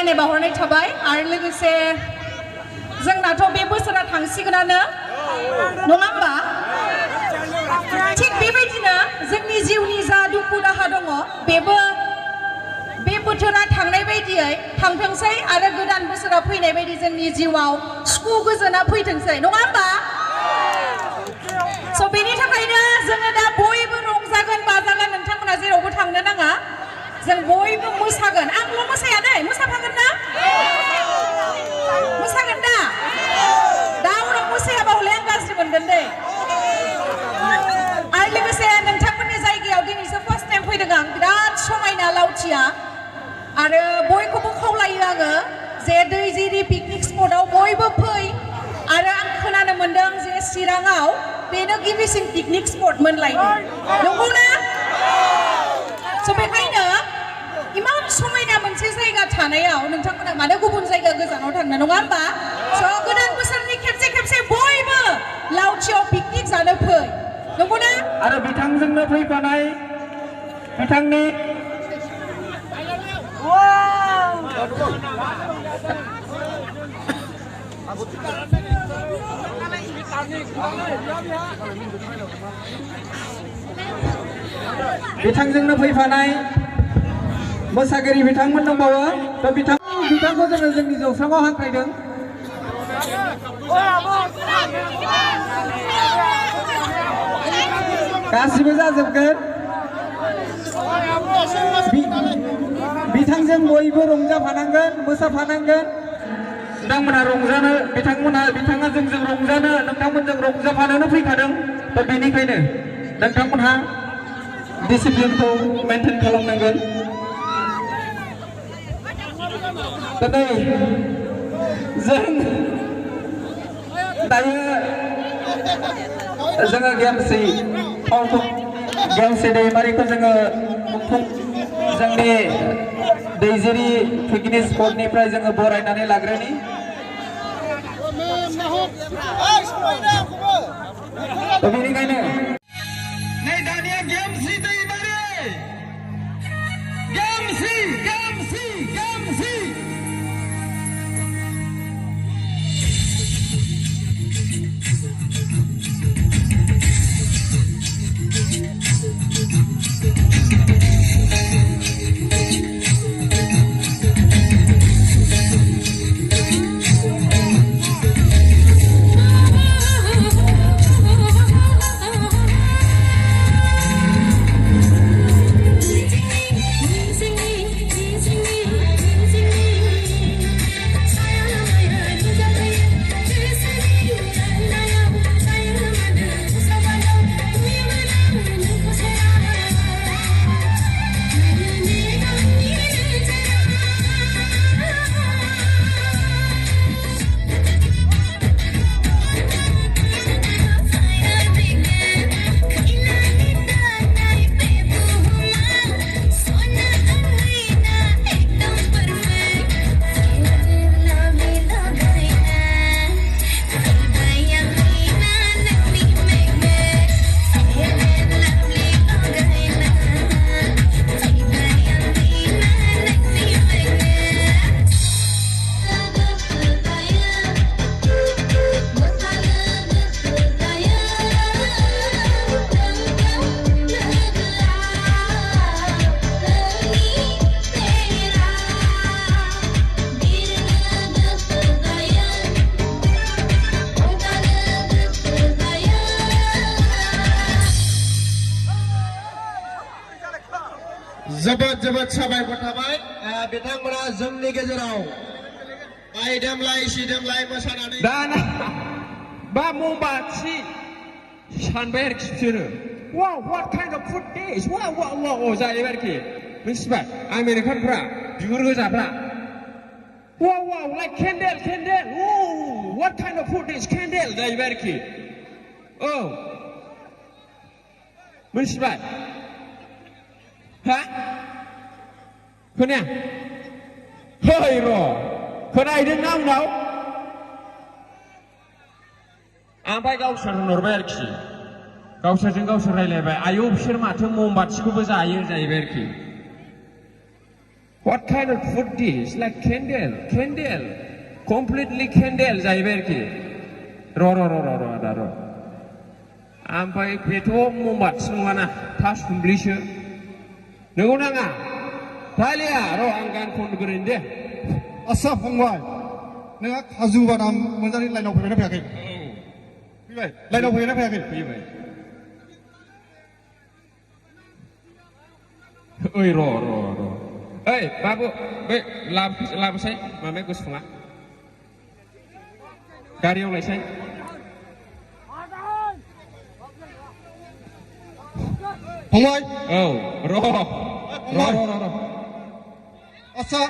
बरायनाय बावहरनाय थाबाय आरो लोगोसे जोंनाथ' बे बोसोरा थांसिगोनानो नङा होमबा थिग बेबायदिनो जोंनि जिउनि जा दुखु दाहा दङ बेबो बे बोथोरा थांनाय बायदियै थांथोंसै आरो गोदान बोसोरा फैनाय बायदि जोंनि जिउआव सुखु गोजोना फैथोंसै नङा होमबा स' बेनि थाखायनो जोङो दा बयबो रंजागोन बाजागोन नोंथांमोना जेरावबो थांनो नाङा जों बयबो मोसागोन आंल' मोसाया दै मोसाफागोन ना मोसागोन दा उनाव मोसायाबा हले आं गाज्रि मोनगोन दै आरो लोगोसे नोंथांमोननि जायगायाव दिनैसो फार्स्ट टाइम फैदों आं बिराद समायना लावथिया आरो बयखौबो खावलायो आङो जे दैजिरि पिकनिक स्पटआव बयबो फै आरो आं खोनानो मोनदों जे चिराङाव बेनो गिबिसिन पिकनिक स्पट मोनलायनो नंगौना स' बेखायनो इमान समायना मोनसे जायगा थानायाव नोंथांमोना मानो गुबुन जायगा गोजानाव थांनो नङा होमबा स' गोदान बोसोरनि खेबसे बयबो लावथियाव पिकनिक जानो फै नंगौना आरो बिथांजोंनो फैफानाय बिथांनि बिथांजोंनो फैफानाय मोसागिरि बिथांमोन दंबावो दा बिथांखौ जोङो जोंनि जौस्राङाव हांख्रायदों गासिबो जाजोबगोन बिथांजों बयबो रंजाफानांगोन मोसाफानांगोन बिथाङा जोंजों रंजानो नोंथांमोनजों रंजाफानोनो फैखादों दा बेनिखायनो नोंथांमोनहा डिसिप्लिनखौ मेनटेन खालामनांगोन दा जों दायो जोङो गेमस्रि दैमारिखौ जोङो जोंनि दैजिरि पिकनिक स्पटनिफ्राय जोङो बरायनानै लाग्रोनि बेनिखायनो नै दानिया गेमस्रि दैमारि गेमस्रि जोबोद साबायखर थाबाय बिथांमोना जोंनि गेजेराव बायदेमलाय सिदेमलाय मोसानानै दाना बा मबाथि सानबाय आरोखि बिसोरो wow what kind of food this wow जायो आरोखि मिथिबाय आमेरिकानफ्रा बिगुर गोजाफ्रा wow like candle what kind of food is candle जायो आरोखि औ मिथिबाय हा खोनाया है र' खोनाहैदोंना उनाव ओमफ्राय गावसोर होनहरबाय आरोखि गावसोरजों गावसोर रायलायबाय आयौ बिसोर माथो ममबाथिखौबो जायो जाहैबाय आरोखि What kind of food this? Like candle, candle, completely candle जाहैबाय आरोखि र' ओमफ्राय बेथ' ममबाथि नङाना थास सुमब्लिसो नंगौ नाङा थालिया र' आं गान खनग्रोनि दे आस्सा फंबाय नोंहा काजु बादाम मोनजानाय लाइनाव फैबायना फैयाखै फैबाय लाइनाव फैबायना फैयाखै फैबाय ओइ र' ओइ बाबु बै लाबोसै माबाया गोसोखाङा गारियाव लायसै फंबाय औ र' आस्सा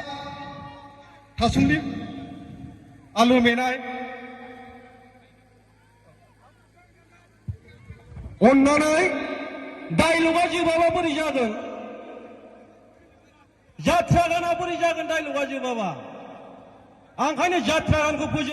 थासुमलि आलु मेनाय अन्नानै डाइलगा जोबाबा बोरै जागोन जात्रा गाना बोरै जागोन डाइलगा जोबाबा आं ओंखायनो जात्रा गानखौ फोजोब